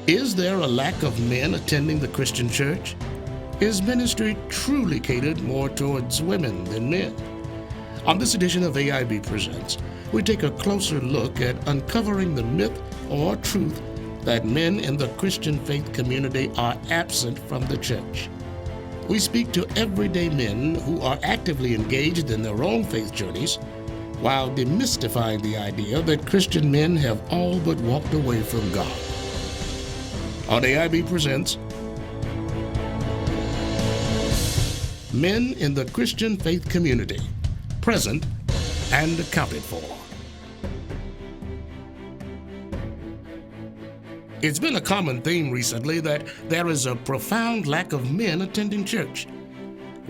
Is there a lack of men attending the Christian church? Is ministry truly catered more towards women than men? On this edition of AIB Presents, we take a closer look at uncovering the myth or truth that men in the Christian faith community are absent from the church. We speak to everyday men who are actively engaged in their own faith journeys while demystifying the idea that Christian men have all but walked away from God. On AIB Presents, Men in the Christian Faith Community, Present and Accounted For. It's been a common theme recently that there is a profound lack of men attending church.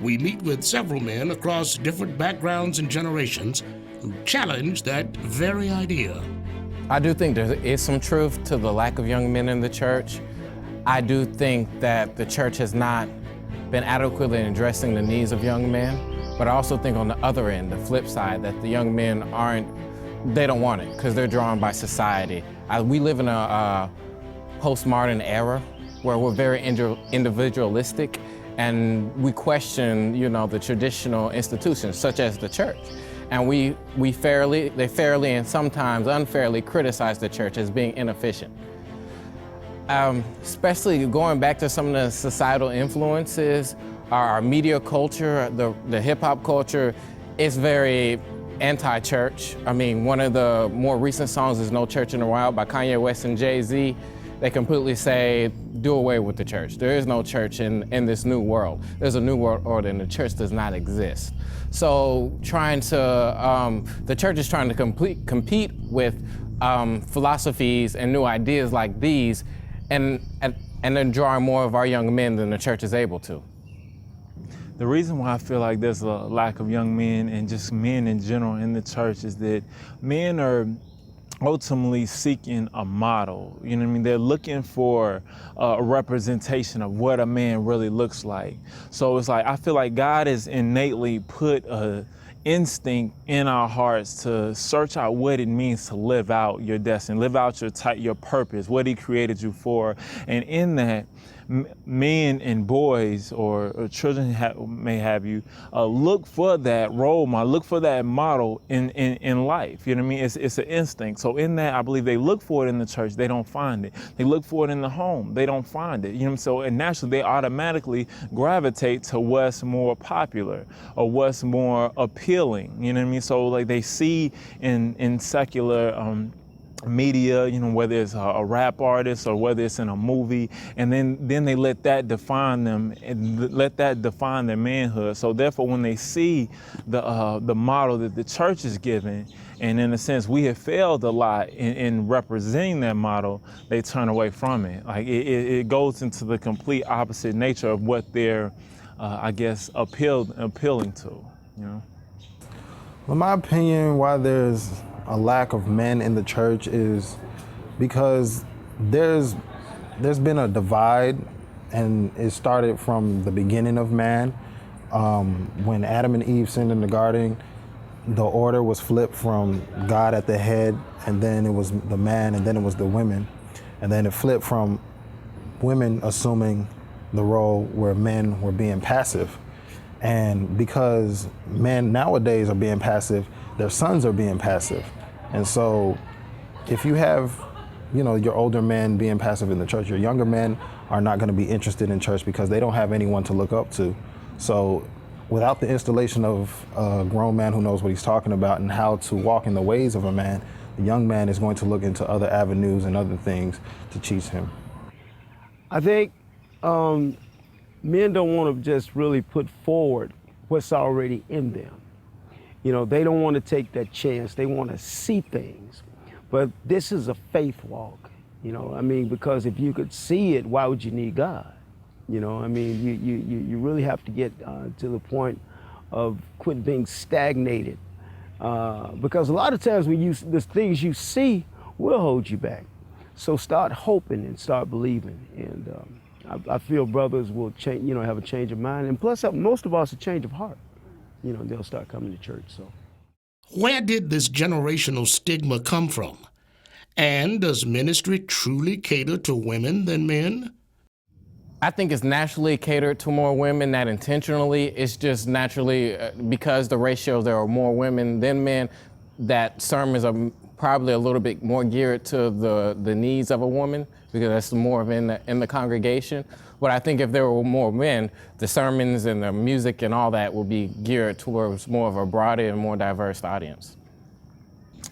We meet with several men across different backgrounds and generations who challenge that very idea. I do think there is some truth to the lack of young men in the church. I do think that the church has not been adequately addressing the needs of young men, but I also think on the other end, the flip side, that the young men they don't want it because they're drawn by society. We live in a postmodern era where we're very individualistic and we question, the traditional institutions such as the church. And they fairly and sometimes unfairly criticize the church as being inefficient. Especially going back to some of the societal influences, our media culture, the hip hop culture is very anti-church. I mean, one of the more recent songs is No Church in the Wild by Kanye West and Jay-Z. They completely say, do away with the church. There is no church in this new world. There's a new world order and the church does not exist. So the church is trying to compete with philosophies and new ideas like these and then drawing more of our young men than the church is able to. The reason why I feel like there's a lack of young men and just men in general in the church is that men are ultimately seeking a model. You know what I mean? They're looking for a representation of what a man really looks like. So it's like, I feel like God has innately put a instinct in our hearts to search out what it means to live out your destiny, live out your purpose, what he created you for. And in that, men and boys or children may have you look for that role model, look for that model in life. You know what I mean? It's an instinct. So in that, I believe they look for it in the church, they don't find it. They look for it in the home, they don't find it. You know what I mean? So and naturally, they automatically gravitate to what's more popular or what's more appealing. You know what I mean? So like they see in secular media, whether it's a rap artist or whether it's in a movie, and then they let that define them and let that define their manhood. So therefore, when they see the model that the church is giving, and in a sense we have failed a lot in representing that model, they turn away from it. Like it goes into the complete opposite nature of what they're, appealing to. In my opinion, why there's a lack of men in the church is because there's been a divide, and it started from the beginning of man. When Adam and Eve sinned in the garden, the order was flipped from God at the head, and then it was the man, and then it was the women. And then it flipped from women assuming the role where men were being passive. And because men nowadays are being passive, their sons are being passive. And so if you have, your older men being passive in the church, your younger men are not going to be interested in church because they don't have anyone to look up to. So without the installation of a grown man who knows what he's talking about and how to walk in the ways of a man, the young man is going to look into other avenues and other things to teach him. I think men don't want to just really put forward what's already in them. They don't want to take that chance. They want to see things. But this is a faith walk, because if you could see it, why would you need God? You really have to get to the point of quit being stagnated. Because a lot of times the things you see will hold you back. So start hoping and start believing. And I feel brothers will change, have a change of mind. And plus, most of us, a change of heart. They'll start coming to church. So, where did this generational stigma come from? And does ministry truly cater to women than men? I think it's naturally catered to more women, not intentionally. It's just naturally, because the ratio, there are more women than men, that sermons are probably a little bit more geared to the needs of a woman, because that's more of in the congregation. But I think if there were more men, the sermons and the music and all that would be geared towards more of a broader and more diverse audience.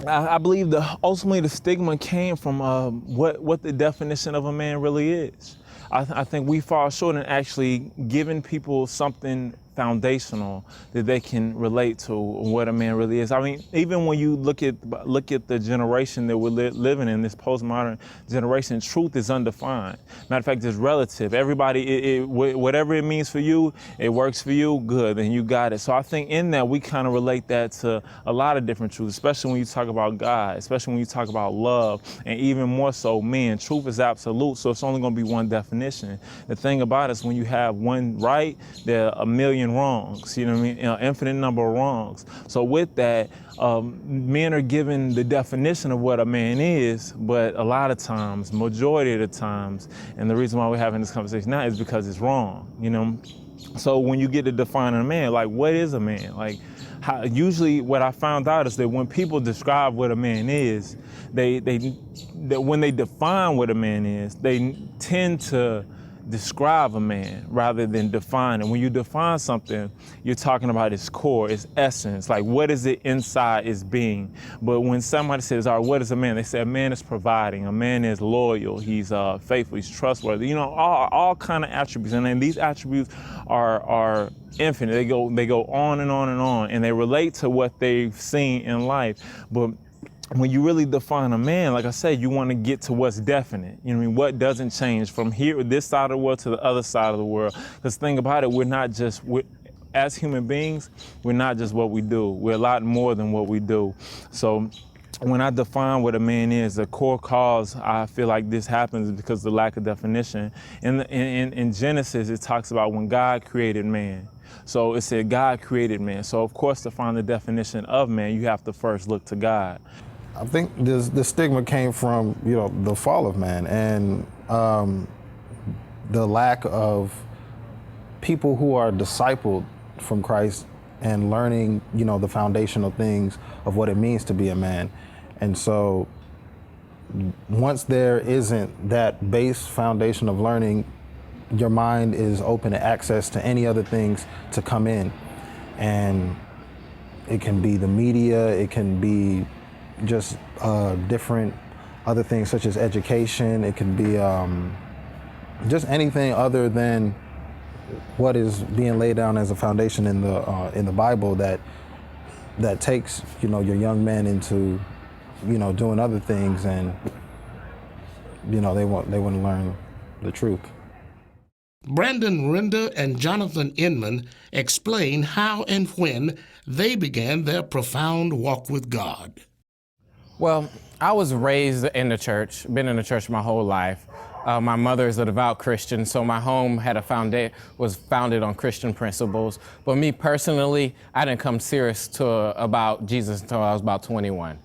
I believe ultimately the stigma came from what the definition of a man really is. I think we fall short in actually giving people something foundational that they can relate to what a man really is. I mean, even when you look at the generation that we're living in, this postmodern generation, truth is undefined. Matter of fact, it's relative. Everybody, whatever it means for you, it works for you, good, and you got it. So I think in that we kind of relate that to a lot of different truths, especially when you talk about God, especially when you talk about love, and even more so men. Truth is absolute, so it's only going to be one definition. The thing about it is when you have one right, there are a million wrongs, you know what I mean? Infinite number of wrongs. So with that, men are given the definition of what a man is, but a lot of times, majority of the times, and the reason why we're having this conversation now is because it's wrong, you know? So when you get to defining a man, like what is a man? Like usually what I found out is that when people describe what a man is, when they define what a man is, they tend to describe a man rather than define it. When you define something, you're talking about its core, its essence, like what is it inside its being. But when somebody says, all right, what is a man? They say a man is providing, a man is loyal, he's faithful, he's trustworthy, you know, all kind of attributes. And then these attributes are infinite. They go on and on and on, and they relate to what they've seen in life. But when you really define a man, like I said, you want to get to what's definite. You know what I mean? What doesn't change from here, this side of the world to the other side of the world. Because think about it, as human beings, we're not just what we do. We're a lot more than what we do. So when I define what a man is, the core cause I feel like this happens is because of the lack of definition. In Genesis, it talks about when God created man. So it said God created man. So of course, to find the definition of man, you have to first look to God. I think the stigma came from, you know, the fall of man and the lack of people who are discipled from Christ and learning, you know, the foundational things of what it means to be a man. And so once there isn't that base foundation of learning, your mind is open to access to any other things to come in. And it can be the media, it can be just different other things such as education. It can be just anything other than what is being laid down as a foundation in the Bible that takes, you know, your young men into, you know, doing other things, and you know they want to learn the truth. Brandon Renda and Jonathan Inman explain how and when they began their profound walk with God. Well, I was raised in the church, been in the church my whole life. My mother is a devout Christian, so my home was founded on Christian principles. But me personally, I didn't come serious about Jesus until I was about 21.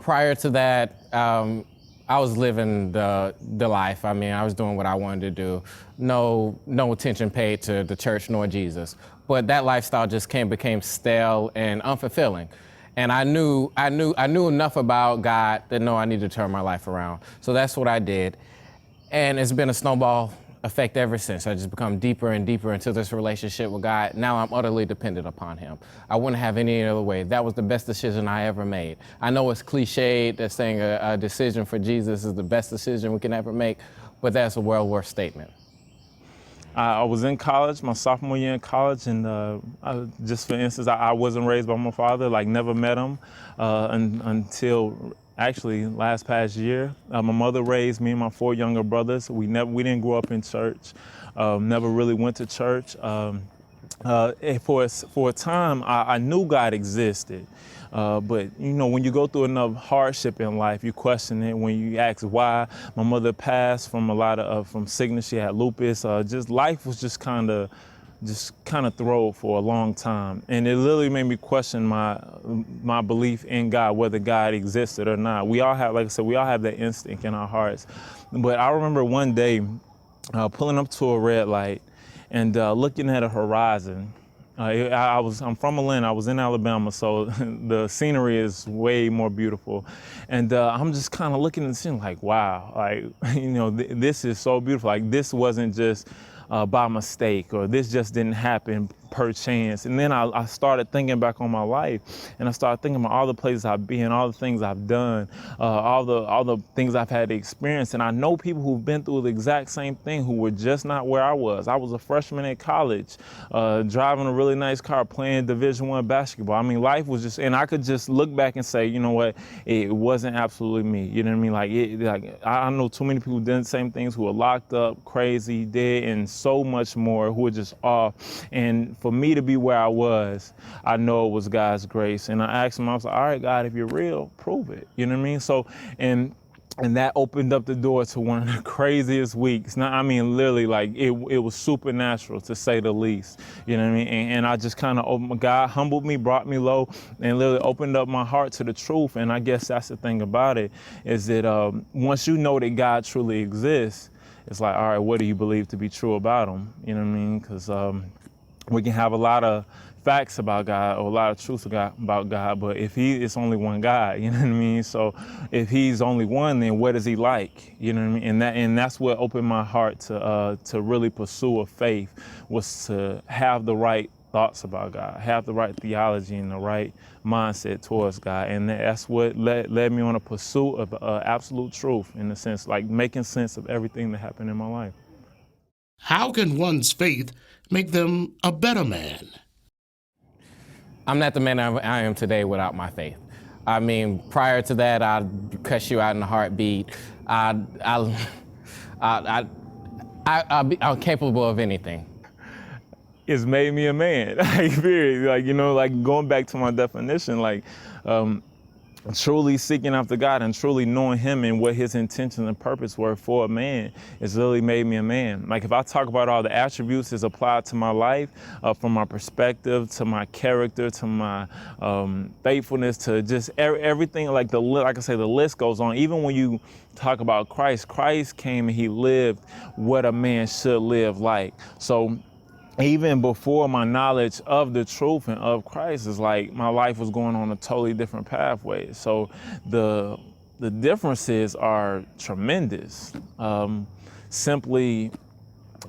Prior to that, I was living the life. I mean, I was doing what I wanted to do. No attention paid to the church nor Jesus. But that lifestyle just became stale and unfulfilling. And I knew enough about God that I needed to turn my life around. So that's what I did. And it's been a snowball effect ever since. I just become deeper and deeper into this relationship with God. Now I'm utterly dependent upon Him. I wouldn't have any other way. That was the best decision I ever made. I know it's cliched that saying a decision for Jesus is the best decision we can ever make, but that's a well-worth statement. I was in college, my sophomore year in college, and just for instance, I wasn't raised by my father, like never met him until actually last past year. My mother raised me and my 4 younger brothers. We didn't grow up in church, never really went to church. For a time, I knew God existed. But you know, when you go through enough hardship in life, you question it. When you ask why, my mother passed from from sickness. She had lupus. Just life was just kind of just kind of throwed for a long time. And it literally made me question my belief in God, whether God existed or not. We all have, like I said, we all have that instinct in our hearts. But I remember one day pulling up to a red light and looking at a horizon. I'm from Atlanta. I was in Alabama, so the scenery is way more beautiful. And I'm just kind of looking and seeing like, wow, like, this is so beautiful. Like, this wasn't just by mistake, or this just didn't happen per chance. And then I started thinking back on my life, and I started thinking about all the places I've been, all the things I've done, all the things I've had to experience. And I know people who've been through the exact same thing who were just not where I was. I was a freshman in college, driving a really nice car, playing Division I basketball. I mean, life was just, and I could just look back and say, you know what, it wasn't absolutely me. You know what I mean? Like I know too many people who did the same things, who were locked up, crazy, dead, and so much more, who were just off. And for me to be where I was, I know it was God's grace. And I asked him, I was like, all right, God, if you're real, prove it. You know what I mean? So, and that opened up the door to one of the craziest weeks. Now, I mean, literally, like, it was supernatural, to say the least. You know what I mean? And I just kind of, God humbled me, brought me low, and literally opened up my heart to the truth. And I guess that's the thing about it, is that once you know that God truly exists, it's like, all right, what do you believe to be true about him? You know what I mean? Because we can have a lot of facts about God, or a lot of truth about God, but if it's only one God, you know what I mean? So if he's only one, then what is he like? You know what I mean? And that's what opened my heart to really pursue a faith, was to have the right thoughts about God, have the right theology and the right mindset towards God. And that's what led me on a pursuit of absolute truth, in a sense, like making sense of everything that happened in my life. How can one's faith make them a better man? I'm not the man I am today without my faith. I mean, prior to that, I'd cuss you out in a heartbeat. I'm capable of anything. It's made me a man, like, period. Like, like going back to my definition, like, truly seeking after God and truly knowing him and what his intentions and purpose were for a man, it's really made me a man. Like, if I talk about all the attributes that's applied to my life, from my perspective, to my character, to my faithfulness, to just everything, like I say, the list goes on. Even when you talk about Christ came and he lived what a man should live like. So even before my knowledge of the truth and of Christ, is like my life was going on a totally different pathway. So the differences are tremendous. Simply,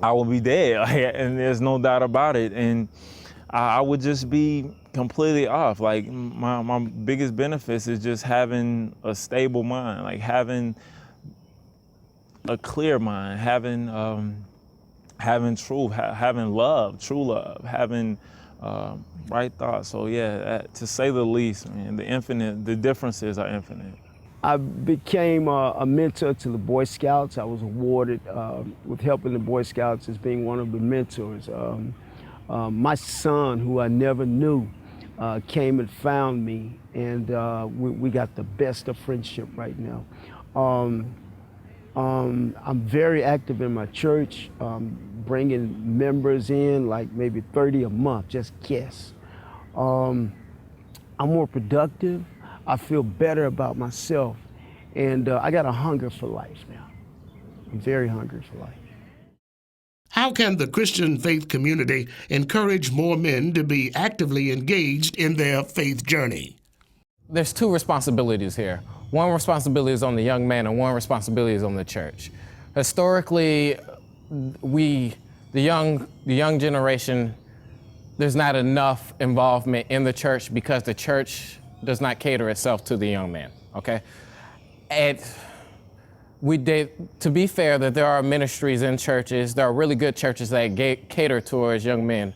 I will be dead, and there's no doubt about it. And I would just be completely off. Like, my biggest benefits is just having a stable mind, like having a clear mind, having truth, having love, true love, having right thoughts. So yeah, to say the least, man, the differences are infinite. I became a mentor to the Boy Scouts. I was awarded with helping the Boy Scouts as being one of the mentors. My son, who I never knew, came and found me, and we got the best of friendship right now. I'm very active in my church, bringing members in, like maybe 30 a month, just guess. I'm more productive. I feel better about myself, and I got a hunger for life now. I'm very hungry for life. How can the Christian faith community encourage more men to be actively engaged in their faith journey? There's two responsibilities here. One responsibility is on the young man, and one responsibility is on the church. Historically, the young generation, there's not enough involvement in the church because the church does not cater itself to the young man, okay? To be fair, that there are ministries in churches, there are really good churches that cater towards young men.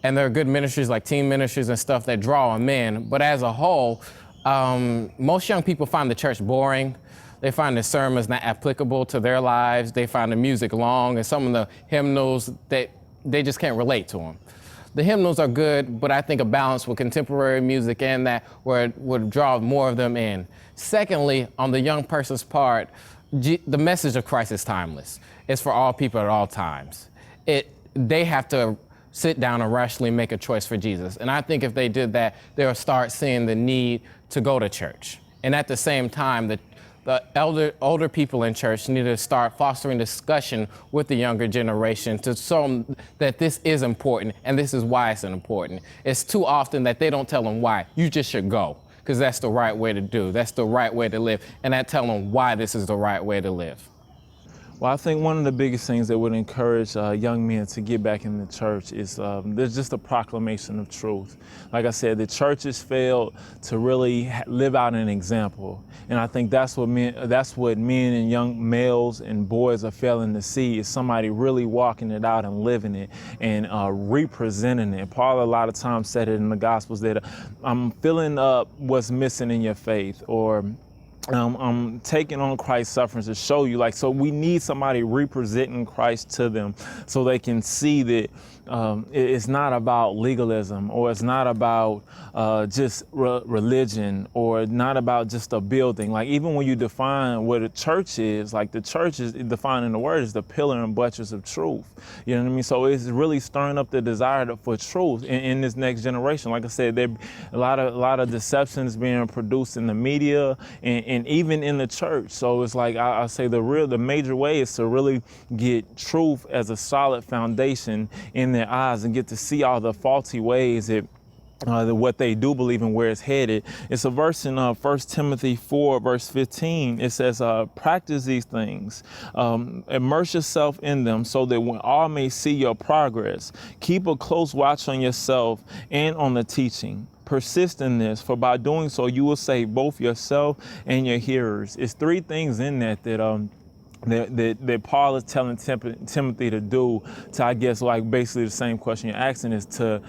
And there are good ministries like teen ministries and stuff that draw on men. But as a whole, most young people find the church boring. They find the sermons not applicable to their lives. They find the music long, and some of the hymnals, they just can't relate to them. The hymnals are good, but I think a balance with contemporary music and that would draw more of them in. Secondly, on the young person's part, the message of Christ is timeless. It's for all people at all times. They have to sit down and rationally make a choice for Jesus. And I think if they did that, they'll start seeing the need to go to church. And at the same time, the older people in church need to start fostering discussion with the younger generation to show them that this is important and this is why it's important. It's too often that they don't tell them why. You just should go, because that's the right way to do. That's the right way to live. And I tell them why this is the right way to live. Well, I think one of the biggest things that would encourage young men to get back in the church is there's just a proclamation of truth. Like I said, the church has failed to really live out an example, and I think that's what men and young males and boys are failing to see, is somebody really walking it out and living it and representing it. Paul a lot of times said it in the Gospels that I'm filling up what's missing in your faith, or I'm taking on Christ's sufferings to show you, so we need somebody representing Christ to them so they can see that it's not about legalism, or it's not about just religion, or not about just a building. Like, even when you define what a church is, like the church is defined in the word as the pillar and buttress of truth. You know what I mean? So it's really stirring up the desire for truth in this next generation. Like I said, there a lot of deceptions being produced in the media and even in the church. So it's like I say the major way is to really get truth as a solid foundation in their eyes and get to see all the faulty ways that what they do believe and where it's headed. It's a verse in 1 Timothy 4, verse 15. It says, practice these things, immerse yourself in them so that when all may see your progress, keep a close watch on yourself and on the teaching. Persist in this, for by doing so, you will save both yourself and your hearers. It's three things in that Paul is telling Timothy to do, to, I guess, like basically the same question you're asking, is to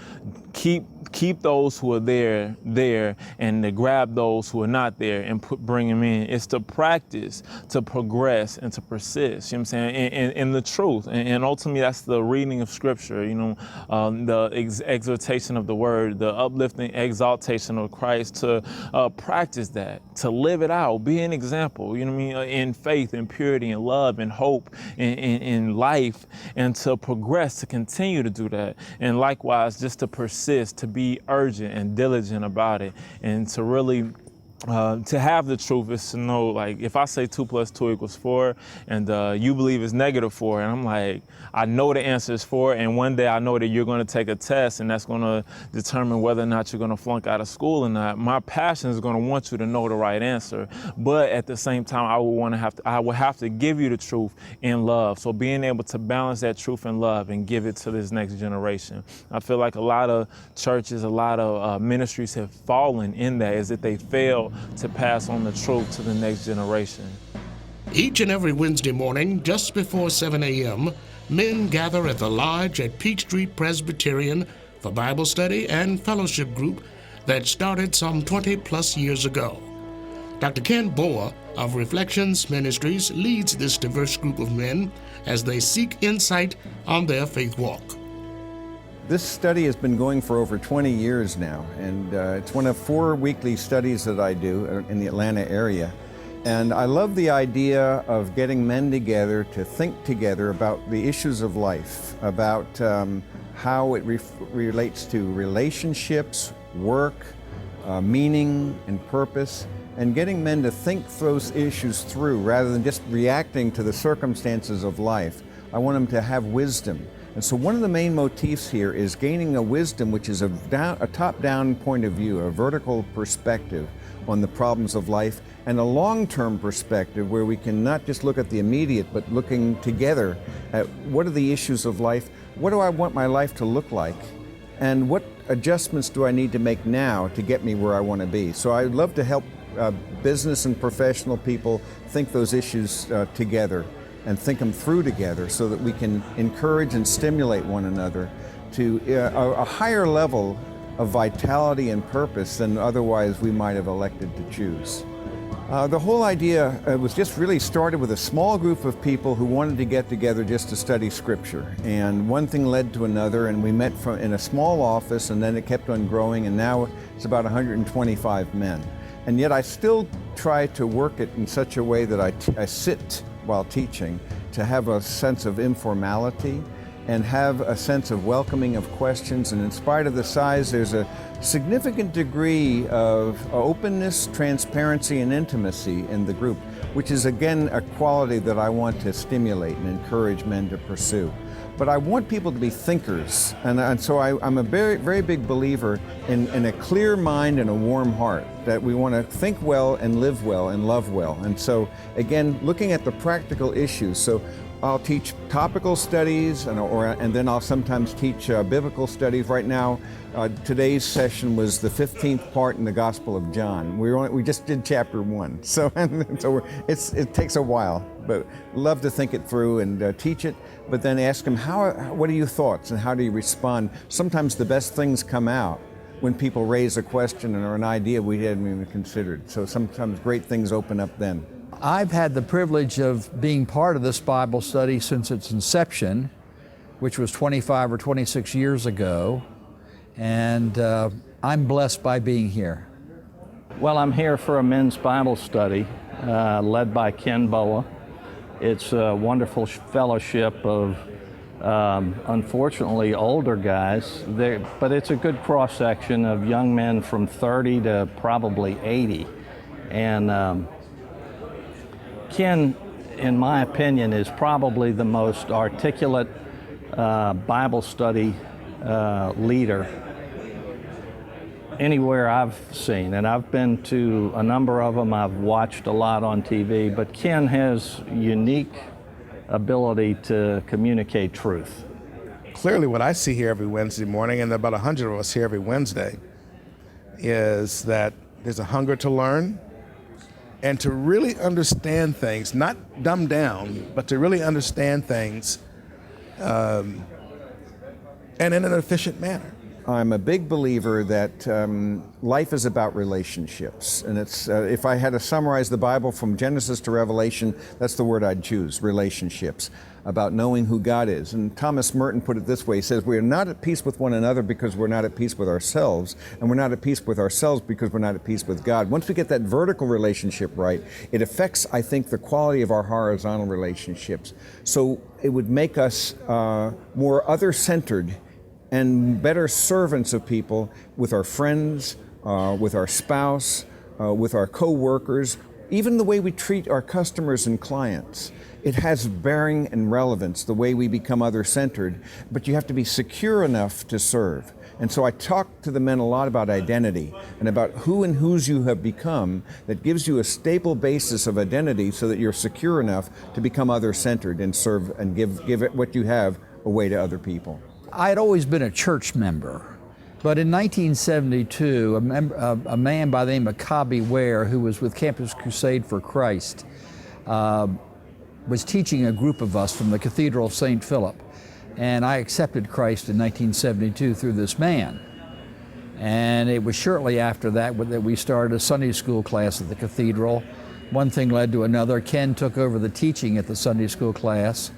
keep those who are there and to grab those who are not there and bring them in. It's to practice, to progress, and to persist, you know what I'm saying, in the truth. And ultimately, that's the reading of Scripture, the exhortation of the Word, the uplifting exaltation of Christ, to practice that, to live it out, be an example, you know what I mean, in faith and purity and love and hope in life, and to progress, to continue to do that. And likewise, just to persist, to be urgent and diligent about it, and to really to have the truth is to know, like, if I say 2 + 2 = 4 and you believe it's -4, and I'm like, I know the answer is 4, and one day I know that you're going to take a test and that's going to determine whether or not you're going to flunk out of school or not. My passion is going to want you to know the right answer, but at the same time, I would have to give you the truth in love. So being able to balance that truth in love and give it to this next generation. I feel like a lot of churches, a lot of ministries have fallen in that, is that they fail to pass on the truth to the next generation. Each and every Wednesday morning, just before 7 a.m., men gather at the lodge at Peach Street Presbyterian for Bible study and fellowship group that started some 20+ years ago. Dr. Ken Boa of Reflections Ministries leads this diverse group of men as they seek insight on their faith walk. This study has been going for over 20 years now, and it's one of 4 weekly studies that I do in the Atlanta area. And I love the idea of getting men together to think together about the issues of life, about how it relates to relationships, work, meaning, and purpose, and getting men to think those issues through rather than just reacting to the circumstances of life. I want them to have wisdom. And so one of the main motifs here is gaining a wisdom which is a top-down point of view, a vertical perspective on the problems of life, and a long-term perspective where we can not just look at the immediate, but looking together at what are the issues of life, what do I want my life to look like, and what adjustments do I need to make now to get me where I want to be. So I'd love to help business and professional people think those issues together and think them through together so that we can encourage and stimulate one another to a higher level of vitality and purpose than otherwise we might have elected to choose. The whole idea was just really started with a small group of people who wanted to get together just to study Scripture. And one thing led to another, and we met in a small office, and then it kept on growing, and now it's about 125 men. And yet I still try to work it in such a way that I sit while teaching to have a sense of informality and have a sense of welcoming of questions. And in spite of the size, there's a significant degree of openness, transparency, and intimacy in the group, which is again a quality that I want to stimulate and encourage men to pursue. But I want people to be thinkers, and so I'm a very, very big believer in a clear mind and a warm heart, that we want to think well and live well and love well. And so again, looking at the practical issues. So I'll teach topical studies, and then I'll sometimes teach biblical studies. Right now, today's session was the 15th part in the Gospel of John. We just did chapter 1, so it takes a while, but love to think it through and teach it. But then ask them, what are your thoughts and how do you respond? Sometimes the best things come out when people raise a question or an idea we hadn't even considered. So sometimes great things open up then. I've had the privilege of being part of this Bible study since its inception, which was 25 or 26 years ago, and I'm blessed by being here. Well, I'm here for a men's Bible study led by Ken Boa. It's a wonderful fellowship of, unfortunately, older guys, but it's a good cross-section of young men from 30 to probably 80. And Ken, in my opinion, is probably the most articulate Bible study leader anywhere I've seen. And I've been to a number of them. I've watched a lot on TV, but Ken has unique ability to communicate truth. Clearly what I see here every Wednesday morning, and about 100 of us here every Wednesday, is that there's a hunger to learn and to really understand things, not dumb down, but to really understand things and in an efficient manner. I'm a big believer that life is about relationships. And it's if I had to summarize the Bible from Genesis to Revelation, that's the word I'd choose, relationships, about knowing who God is. And Thomas Merton put it this way, he says, we are not at peace with one another because we're not at peace with ourselves, and we're not at peace with ourselves because we're not at peace with God. Once we get that vertical relationship right, it affects, I think, the quality of our horizontal relationships. So it would make us more other-centered and better servants of people with our friends, with our spouse, with our co-workers, even the way we treat our customers and clients. It has bearing and relevance, the way we become other-centered, but you have to be secure enough to serve. And so I talk to the men a lot about identity and about who and whose you have become that gives you a stable basis of identity so that you're secure enough to become other-centered and serve and give it what you have away to other people. I had always been a church member, but in 1972, a man by the name of Cobby Ware, who was with Campus Crusade for Christ, was teaching a group of us from the Cathedral of St. Philip. And I accepted Christ in 1972 through this man. And it was shortly after that that we started a Sunday school class at the Cathedral. One thing led to another. Ken took over the teaching at the Sunday school class,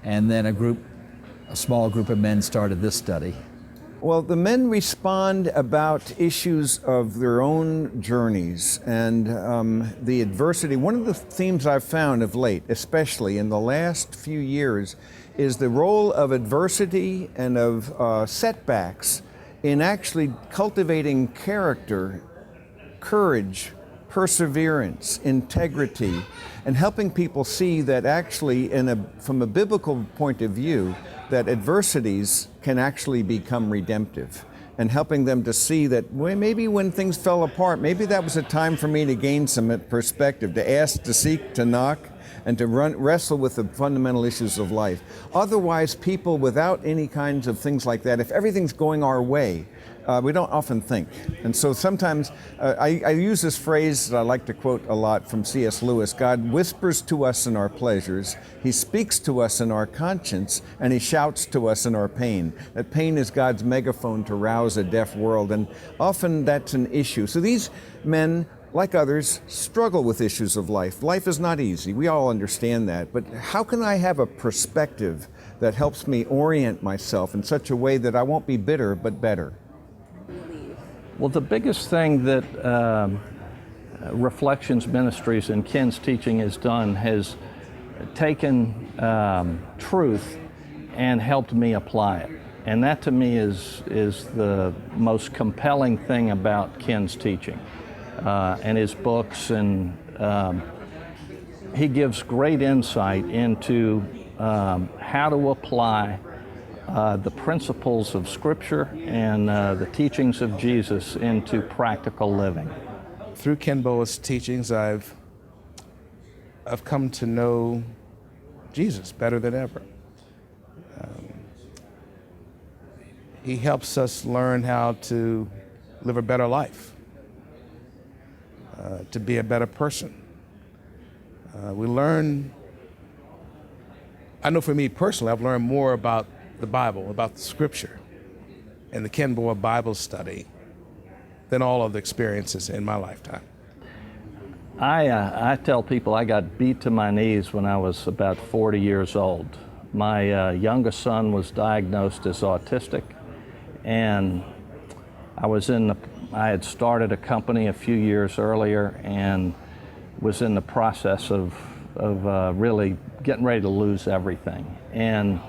and then a small group of men started this study. Well, the men respond about issues of their own journeys and the adversity. One of the themes I've found of late, especially in the last few years, is the role of adversity and of setbacks in actually cultivating character, courage, perseverance, integrity, and helping people see that actually from a biblical point of view, that adversities can actually become redemptive, and helping them to see that maybe when things fell apart, maybe that was a time for me to gain some perspective, to ask, to seek, to knock, and to wrestle with the fundamental issues of life. Otherwise, people without any kinds of things like that, if everything's going our way, we don't often think. And so sometimes I use this phrase that I like to quote a lot from C.S. Lewis: God whispers to us in our pleasures, He speaks to us in our conscience, and He shouts to us in our pain. That pain is God's megaphone to rouse a deaf world, and often that's an issue. So these men, like others, struggle with issues of life. Life is not easy. We all understand that. But how can I have a perspective that helps me orient myself in such a way that I won't be bitter, but better? Well, the biggest thing that Reflections Ministries and Ken's teaching has done has taken truth and helped me apply it. And that to me is the most compelling thing about Ken's teaching and his books. And he gives great insight into how to apply the principles of Scripture and the teachings of Jesus into practical living. Through Ken Boa's teachings, I've come to know Jesus better than ever. He helps us learn how to live a better life, to be a better person. We learn, I know for me personally, I've learned more about the Bible, about the Scripture, and the Ken Boa Bible study than all of the experiences in my lifetime. I tell people I got beat to my knees when I was about 40 years old. My youngest son was diagnosed as autistic, and I had started a company a few years earlier and was in the process of really getting ready to lose everything. And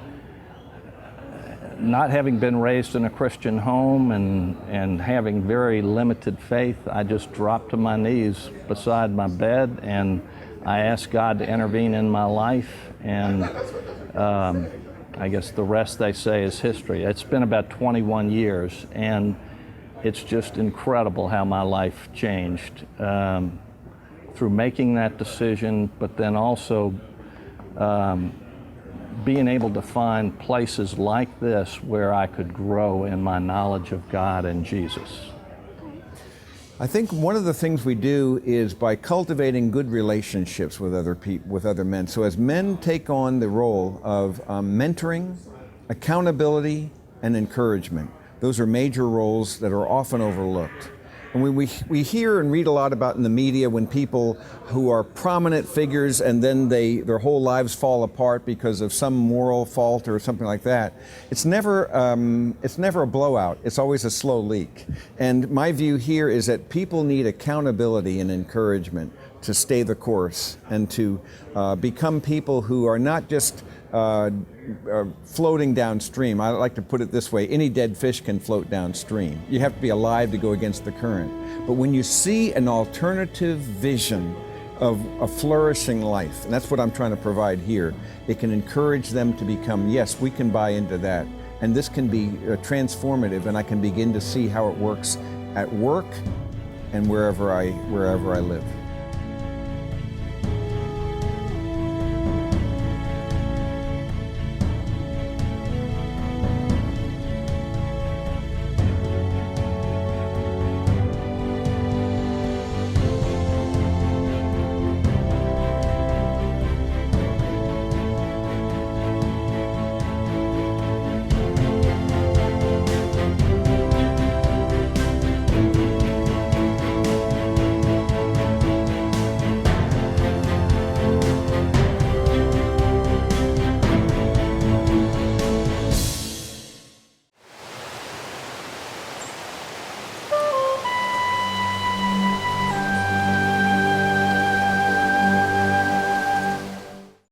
not having been raised in a Christian home and having very limited faith, I just dropped to my knees beside my bed and I asked God to intervene in my life, and I guess the rest, they say, is history. It's been about 21 years, and it's just incredible how my life changed through making that decision, but then also being able to find places like this where I could grow in my knowledge of God and Jesus. I think one of the things we do is by cultivating good relationships with other people, with other men. So as men take on the role of mentoring, accountability, and encouragement, those are major roles that are often overlooked. And we hear and read a lot about in the media when people who are prominent figures and then their whole lives fall apart because of some moral fault or something like that. It's never a blowout. It's always a slow leak. And my view here is that people need accountability and encouragement to stay the course and to become people who are not just floating downstream. I like to put it this way: any dead fish can float downstream. You have to be alive to go against the current. But when you see an alternative vision of a flourishing life, and that's what I'm trying to provide here, it can encourage them to become, yes, we can buy into that, and this can be transformative, and I can begin to see how it works at work and wherever I live.